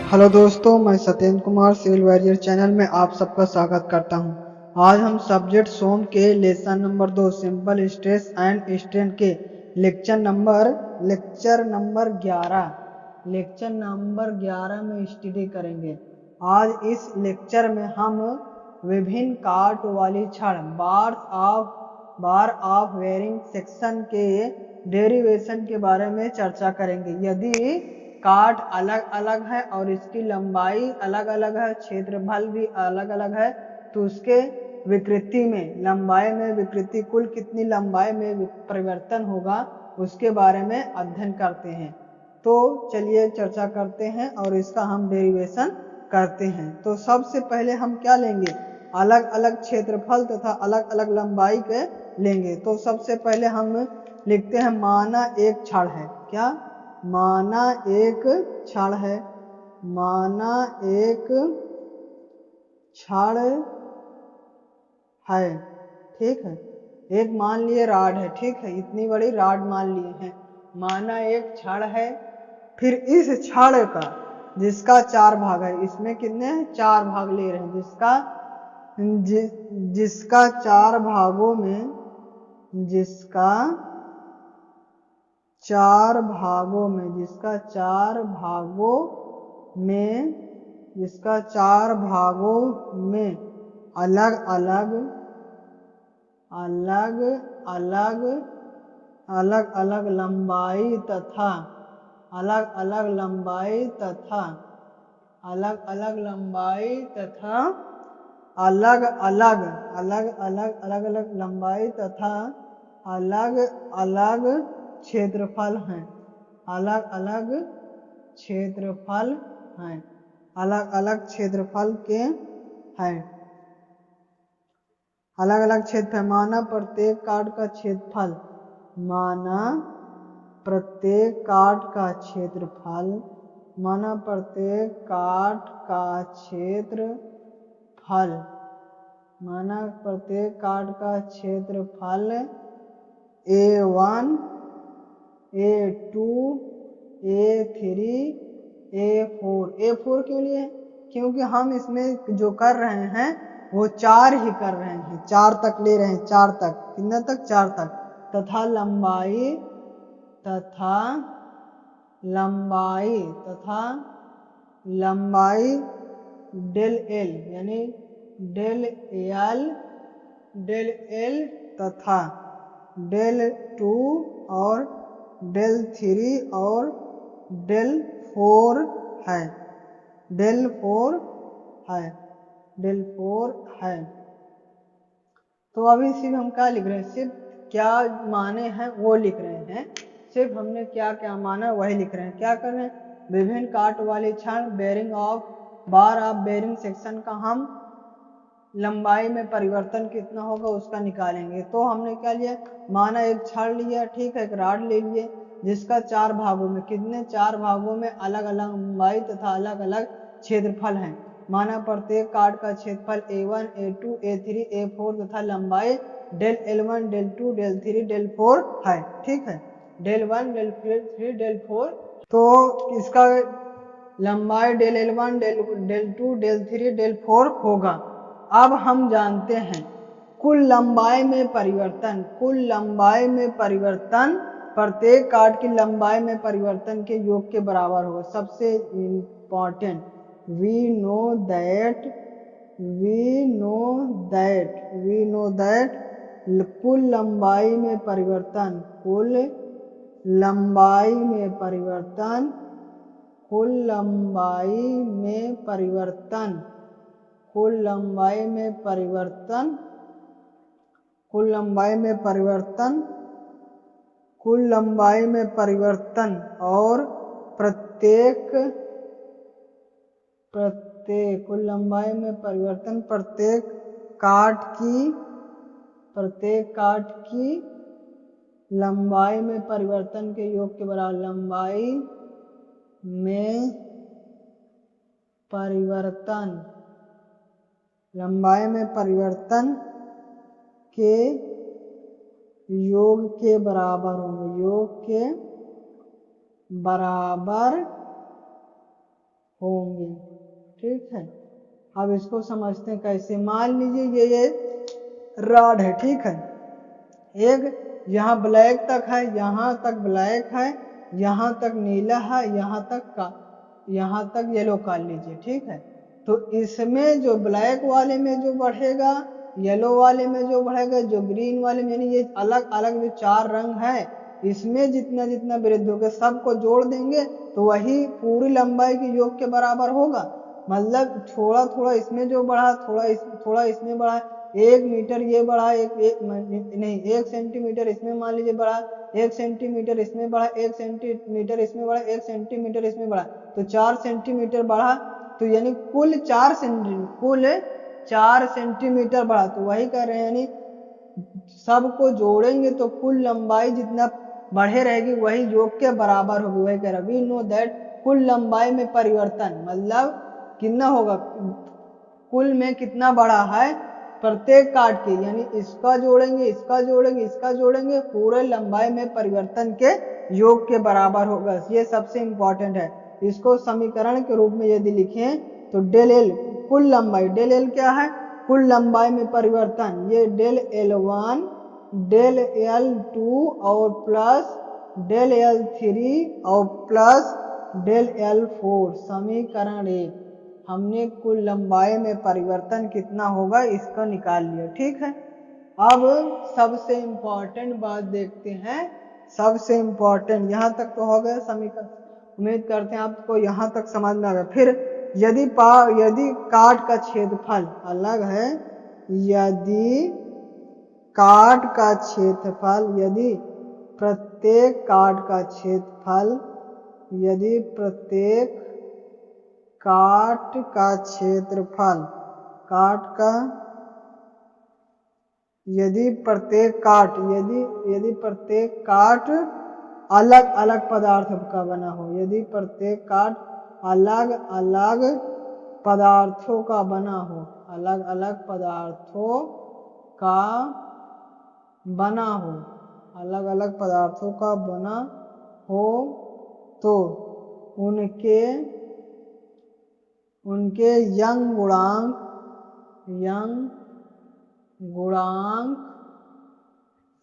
Hello दोस्तों, मैं Satyendra Kumar civil warrior channel में आप सबका स्वागत करता हूं। आज हम सब्जेक्ट सोम के lesson number 2 simple stress and strain के लेक्चर नंबर 11 में स्टडी करेंगे। आज इस लेक्चर में हम विभिन्न काट वाली छड़ बार ऑफ बेयरिंग सेक्शन के डेरिवेशन के बारे में चर्चा करेंगे। यदि काट अलग अलग है और इसकी लंबाई अलग अलग है, क्षेत्रफल भी अलग अलग है, तो उसके विकृति में लंबाई में विकृति कुल कितनी लंबाई में परिवर्तन होगा उसके बारे में अध्ययन करते हैं। तो चलिए चर्चा करते हैं और इसका हम डेरिवेशन करते हैं। तो सबसे पहले हम क्या लेंगे, अलग अलग क्षेत्रफल तथा अलग अलग लंबाई के लेंगे। तो सबसे पहले हम लिखते हैं माना एक छड़ है। क्या? माना एक छड़ है। माना एक छड़ है, ठीक है। एक मान लिए राड है, ठीक है, इतनी बड़ी राड मान लिए हैं। माना एक छड़ है। फिर इस छड़ का जिसका 4 भाग है, इसमें कितने 4 भाग ले रहे हैं, जिसका 4 भागों में जिसका 4 भागों में अलग अलग लंबाई तथा अलग लंबाई तथा अलग अलग क्षेत्रफल हैं। अलग अलग क्षेत्रफल के हैं। अलग अलग क्षेत्र। माना प्रत्येक काट का क्षेत्रफल, माना प्रत्येक काट का क्षेत्रफल A1 A2 A3 A4 क्यों लिए? क्योंकि हम इसमें जो कर रहे हैं वो 4 ही कर रहे हैं, 4 तक ले रहे हैं, 4 तक। कितने तक? 4 तक। तथा लंबाई डेल एल यानी डेल एल तथा डेल 2 और डेल 3 और डेल 4 है। डेल 4 है। तो अभी सिर्फ हम क्या लिख रहे हैं, सिर्फ क्या माने हैं वो लिख रहे हैं। सिर्फ हमने क्या क्या माना वही लिख रहे हैं। क्या कर रहे हैं? विभिन्न काट वाली छड़ बार ऑफ बेयरिंग सेक्शन का हम लंबाई में परिवर्तन कितना होगा उसका निकालेंगे। तो हमने क्या लिया, माना एक छड़ लिया, ठीक है, एक राड ले लिए जिसका 4 भागों में कितने 4 भागों में अलग अलग लंबाई तथा अलग अलग क्षेत्रफल है। माना प्रत्येक काट का क्षेत्रफल A1 A2 A3 A4 तथा लंबाई del L1 del 2 del 3 del 4 है, ठीक है। डेल 1 डेल 3 डेल 4, तो इसका लंबाई del L1 del 2 del 3 del 4 होगा। अब हम जानते हैं कुल लंबाई में परिवर्तन प्रत्येक काट की लंबाई में परिवर्तन के योग के बराबर होगा। सबसे इंपॉर्टेंट, वी नो दैट कुल लंबाई में परिवर्तन और प्रत्येक काट की लंबाई में परिवर्तन के योग के बराबर। लंबाई में परिवर्तन के योग के बराबर होंगे। योग के बराबर होंगे। ठीक है, अब इसको समझते हैं कैसे। मान लीजिए ये रॉड है, ठीक है, एक यहाँ ब्लैक तक है, यहाँ तक ब्लैक है, यहाँ तक नीला है, यहाँ तक येलो कर लीजिए। ठीक है, तो इसमें जो ब्लैक वाले में जो बढ़ेगा, येलो वाले में जो बढ़ेगा, जो ग्रीन वाले में, यानी ये अलग अलग जो 4 रंग है, इसमें जितना जितना वृद्धि होगा सबको जोड़ देंगे तो वही पूरी लंबाई के योग के बराबर होगा। मतलब थोड़ा थोड़ा इसमें जो बढ़ा, थोड़ा इसमें बढ़ा, 1 मीटर ये बढ़ा, एक सेंटीमीटर इसमें मान लीजिए बढ़ा, 1 सेंटीमीटर इसमें बढ़ा, 1 सेंटीमीटर इसमें बढ़ा, 1 सेंटीमीटर इसमें बढ़ा, तो 4 सेंटीमीटर बढ़ा, तो यानी कुल 4 सेंटीमीटर बढ़ा। तो वही कह रहे हैं, यानी सबको जोड़ेंगे तो कुल लंबाई जितना बढ़े रहेगी वही योग के बराबर होगी। वही कह रहा है, वी नो दैट कुल लंबाई में परिवर्तन मतलब कितना होगा, कुल में कितना बढ़ा है प्रत्येक काट के, यानी इसका जोड़ेंगे, इसका जोड़ेंगे, इसका जोड़ेंगे, पूरे लंबाई में परिवर्तन के योग के बराबर होगा। ये सबसे इंपॉर्टेंट है। इसको समीकरण के रूप में यदि लिखें तो डेल एल कुल लंबाई, डेल एल क्या है, कुल लंबाई में परिवर्तन, ये डेल L1 डेल L2 और प्लस डेल L3 और प्लस डेल L4 समीकरण 1। हमने कुल लंबाई में परिवर्तन कितना होगा इसका निकाल लिया। ठीक है, अब सबसे इंपॉर्टेंट बात देखते हैं। सबसे इंपॉर्टेंट यहाँ तक तो हो गया समीकरण, उम्मीद करते हैं आपको यहाँ तक समझ में आ गया। फिर यदि काट का क्षेत्रफल अलग है, यदि काट का क्षेत्रफल, यदि प्रत्येक काट का क्षेत्रफल, यदि प्रत्येक काट का क्षेत्रफल, काट का, यदि प्रत्येक काट अलग अलग पदार्थ का बना हो, यदि प्रत्येक काट अलग अलग पदार्थों का बना हो, अलग अलग पदार्थों का बना हो, अलग अलग पदार्थों का बना हो, तो उनके यंग गुणांक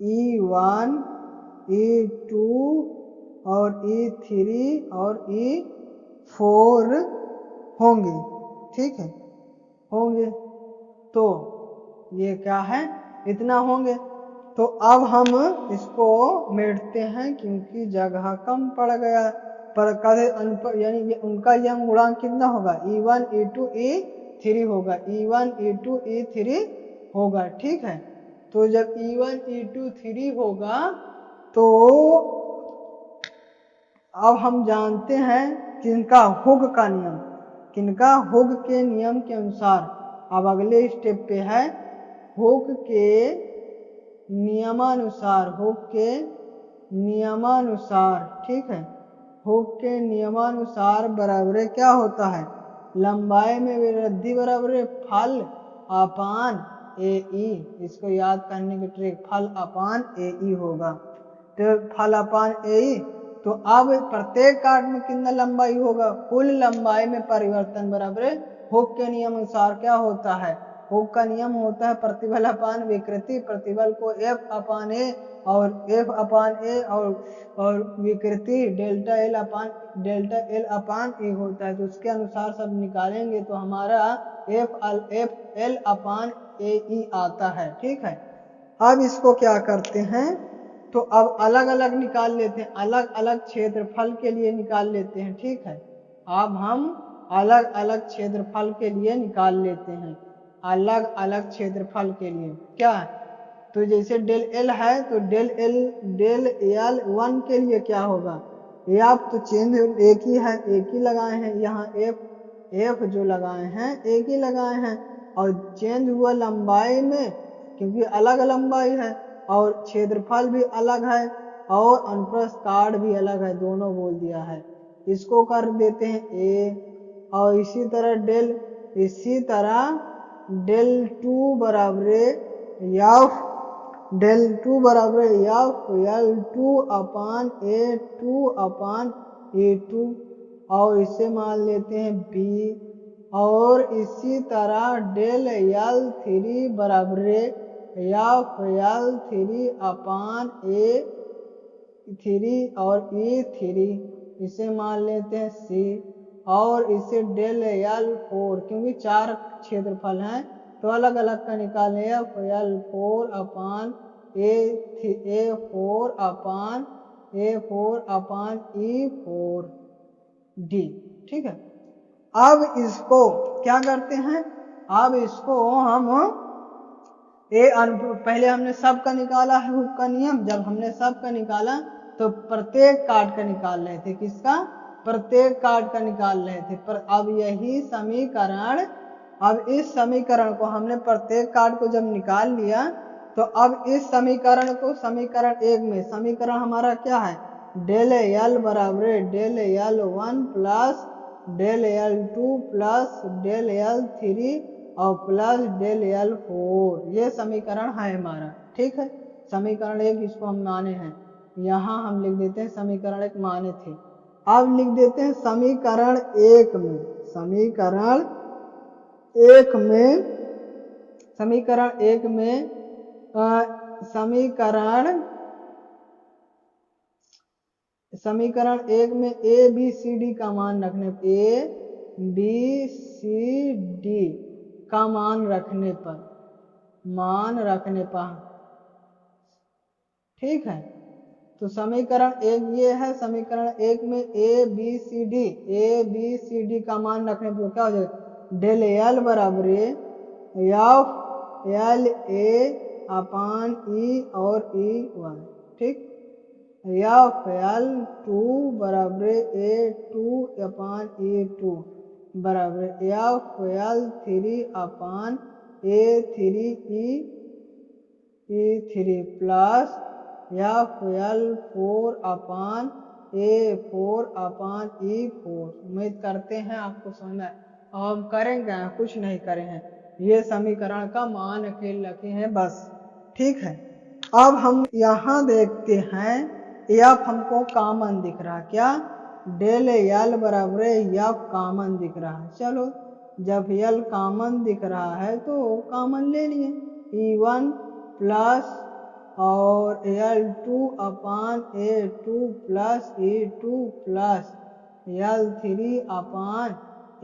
E1 E2 और E3 और E4 होंगे। ठीक है, होंगे, तो ये क्या है, इतना होंगे। तो अब हम इसको मेटते हैं क्योंकि जगह कम पड़ गया, पर यानी उनका यंग गुणांक कितना होगा, E1 E2 E3 होगा, E1 E2 E3 होगा। ठीक है, तो जब E1 E2 3 होगा तो अब हम जानते हैं किनका हुक का नियम, किनका हुक के नियम के अनुसार। अब अगले स्टेप पे है हुक के नियमानुसार, हुक के नियमानुसार। ठीक है, हुक के नियमानुसार बराबर क्या होता है, लंबाई में वृद्धि बराबर फल अपान AE। इसको याद करने की ट्रिक, फल अपान AE होगा, तो फल अपान AE। तो अब प्रत्येक काट में कितना लंबाई होगा, कुल लंबाई में परिवर्तन बराबर हुक के नियम अनुसार क्या होता है, हुक का नियम होता है प्रतिबल अपान विकृति, प्रतिबल को F अपान A और F अपान A और विकृति डेल्टा L अपान A होता है। तो उसके अनुसार सब निकालेंगे तो हमारा FL अपान AE आता है। ठीक है, अब इसको क्या करते हैं, तो अब अलग अलग निकाल लेते हैं, अलग अलग क्षेत्रफल के लिए निकाल लेते हैं। ठीक है, अब हम अलग अलग क्षेत्रफल के लिए निकाल लेते हैं, अलग अलग क्षेत्रफल के लिए क्या, तो जैसे डेल एल है तो डेल एल 1 के लिए क्या होगा, F तो चेंज एक ही है, एक ही लगाए हैं, यहाँ F जो लगाए हैं एक ही लगाए हैं, और चेंज हुआ लंबाई में क्योंकि अलग लंबाई है, और क्षेत्रफल भी अलग है, और अनुप्रस्थ काट भी अलग है, दोनों बोल दिया है। इसको कर देते हैं A, और इसी तरह डेल 2 बराबर F, डेल 2 बराबर F L2 अपान A2 अपान A2 और इसे मान लेते हैं B, और इसी तरह डेल L3 बराबर एफ L3 अपान A3 और E3 इसे मान लेते हैं C, और इसे डेल L4 क्योंकि 4 क्षेत्रफल हैं तो अलग अलग का निकालें एफ L4 अपान A4 अपान E4 D। ठीक है, अब इसको क्या करते हैं, अब इसको हम पहले हमने सब का निकाला है हुक का नियम, जब हमने सब का निकाला तो प्रत्येक काट का निकाल रहे थे, किसका, प्रत्येक काट का निकाल रहे थे। पर अब यही समीकरण, अब इस समीकरण को हमने प्रत्येक काट को जब निकाल लिया तो अब इस समीकरण को समीकरण 1 में समीकरण हमारा क्या है, डेल L बराबर del L1 plus del L2 plus del L3 और प्लस डेल L4, ये समीकरण है हमारा। ठीक है, समीकरण 1 इसको हम माने हैं, यहाँ हम लिख देते हैं समीकरण 1 माने थे। अब लिख देते हैं समीकरण 1 में, समीकरण 1 में A B C D का मान रखने का मान रखने पर ठीक है, तो समीकरण 1 ये है, समीकरण 1 में A B C D का मान रखने पर क्या हो जाएगा, डेल L बराबर एफ LA अपान E और E1। ठीक, एफ L2 बराबर A2 अपान E2 बराबर एफ L3 अपान A3 E3 plus F L4 अपान A4 अपान E4। उम्मीद करते हैं आपको समझ में, हम करेंगे कुछ नहीं करे हैं, ये समीकरण का मान अकेले रखे हैं बस। ठीक है, अब हम यहाँ देखते हैं एफ हमको कॉमन दिख रहा है, क्या, डेल L बराबर एफ कॉमन दिख रहा है। चलो जब L कॉमन दिख रहा है तो कॉमन ले लिए, E1 प्लस और L2 अपान A2 plus E2 plus L3 अपान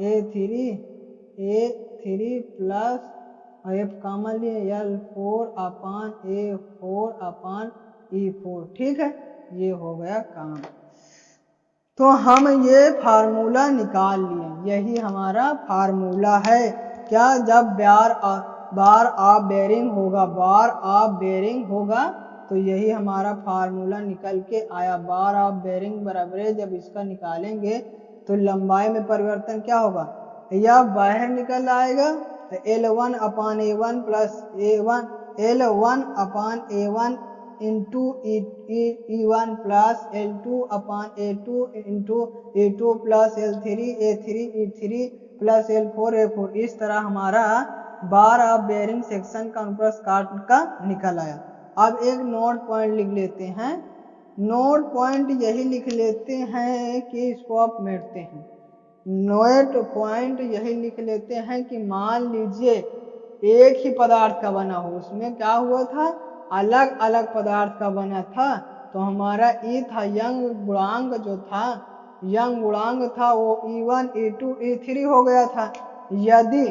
A3 प्लस एफ कॉमन लिए L4 अपान A4 अपान E4। ठीक है, ये हो गया काम। तो हम ये फार्मूला निकाल लिए, यही हमारा फार्मूला है। क्या, जब बार ऑफ बेरिंग होगा तो यही हमारा फार्मूला निकल के आया। बार ऑफ बेरिंग बराबर जब इसका निकालेंगे तो लंबाई में परिवर्तन क्या होगा, या बाहर निकल आएगा L1 अपान A1 प्लस L1 अपान A1 into E1 plus L2 अपान A2 into E2 plus L3 E3 plus L4 A4। इस तरह हमारा बार ऑफ बेरिंग सेक्शन का अनुप्रस्थ काट का निकल आया। अब एक नोट पॉइंट लिख लेते हैं, नोट पॉइंट यही लिख लेते हैं कि इसको आप मेटते हैं। नोट पॉइंट यही लिख लेते हैं कि मान लीजिए एक ही पदार्थ का बना हो, उसमें क्या हुआ था, अलग अलग पदार्थ का बना था, तो हमारा E था, यंग गुणांक जो था, यंग गुणांक था वो E1 E2 E3 हो गया था। यदि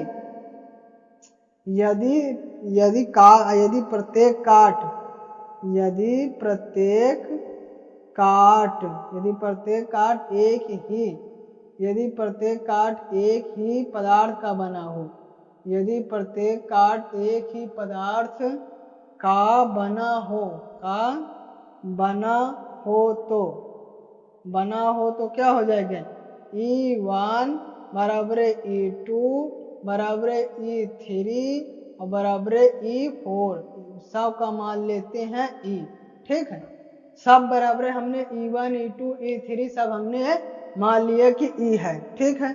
प्रत्येक काट एक ही पदार्थ का बना हो, यदि प्रत्येक काट एक ही पदार्थ का बना हो तो क्या हो जाएगा, E1 बराबर E2 बराबर E3 और बराबर E4, सब का मान लेते हैं E। ठीक है, सब बराबर हमने E1 E2 E3 सब हमने मान लिया कि E है। ठीक है,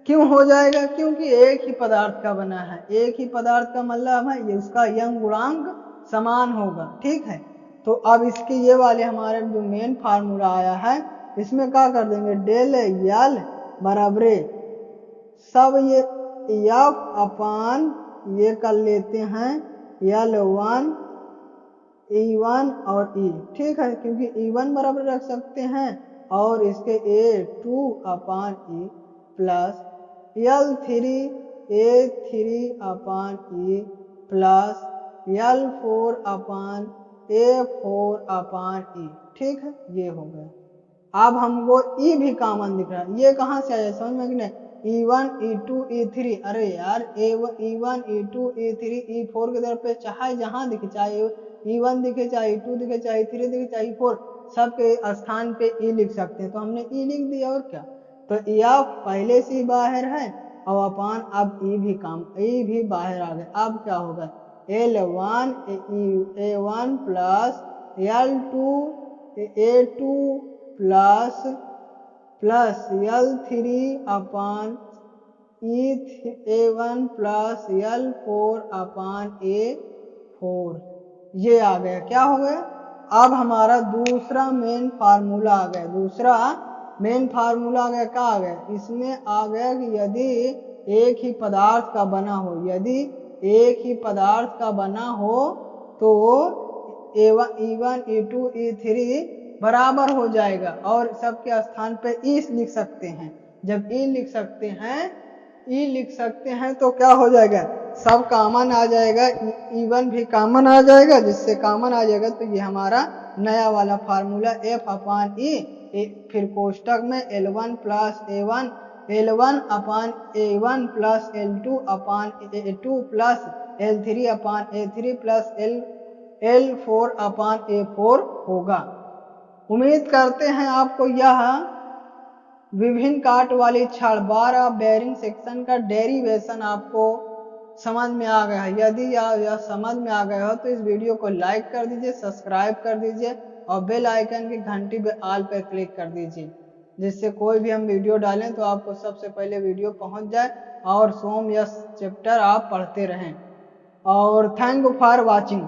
क्यों हो जाएगा, क्योंकि एक ही पदार्थ का बना है, एक ही पदार्थ का मतलब है ये उसका यंग गुणांक समान होगा। ठीक है, तो अब इसके ये वाले हमारे जो मेन फार्मूला आया है इसमें क्या कर देंगे, डेल यल बराबरे सब ये एफ अपान ये कर लेते हैं L1 E1 और E, ठीक है, क्योंकि E1 बराबर रख सकते हैं और इसके A2 अपान E प्लस L3 A3 अपान E प्लस L4 अपान A4 अपान E, ठीक है, ये हो गया। अब हमको E भी कॉमन दिख रहा है, ये कहाँ से आया समझ में कि नहीं, E1 E2 E3, अरे यार E1 E2 E3 E4 की तरफ पे चाहे जहाँ दिखे, चाहे E1 दिखे, चाहे E2 दिखे, चाहे E3 दिखे, चाहे E4, सबके स्थान पे E लिख सकते हैं, तो हमने E लिख दिया और क्या, तो F पहले से ही बाहर है और अपान अब E भी बाहर आ गए। अब क्या होगा, L1 A1 plus L2 A2 plus L3 अपान A1 प्लस L4 अपान A4, ये आ गया। क्या हो गया, अब हमारा दूसरा मेन फार्मूला आ गया। दूसरा मेन फार्मूला आ गया, क्या आ गया, इसमें आ गया कि यदि एक ही पदार्थ का बना हो, यदि एक ही पदार्थ का बना हो तो E1 E2 E3 बराबर हो जाएगा और सबके स्थान पे E लिख सकते हैं। जब E लिख सकते हैं तो क्या हो जाएगा, सब कॉमन आ जाएगा, E1 भी कॉमन आ जाएगा, जिससे कॉमन आ जाएगा तो ये हमारा नया वाला फार्मूला F अपान E, फिर कोष्टक में L1 प्लस A1 L1 अपान A1 प्लस L2 अपान A2 प्लस L3 अपान A3 प्लस L4 अपान A4 होगा। उम्मीद करते हैं आपको यह विभिन्न काट वाली छड़ बार ऑफ बेयरिंग सेक्शन का डेरिवेशन आपको समझ में आ गया है। यदि यह समझ में आ गया हो तो इस वीडियो को लाइक कर दीजिए, सब्सक्राइब कर दीजिए और बेल आइकन की घंटी पे ऑल पर क्लिक कर दीजिए, जिससे कोई भी हम वीडियो डालें तो आपको सबसे पहले वीडियो पहुंच जाए और सोम यश चैप्टर आप पढ़ते रहें। और थैंक यू फॉर वॉचिंग।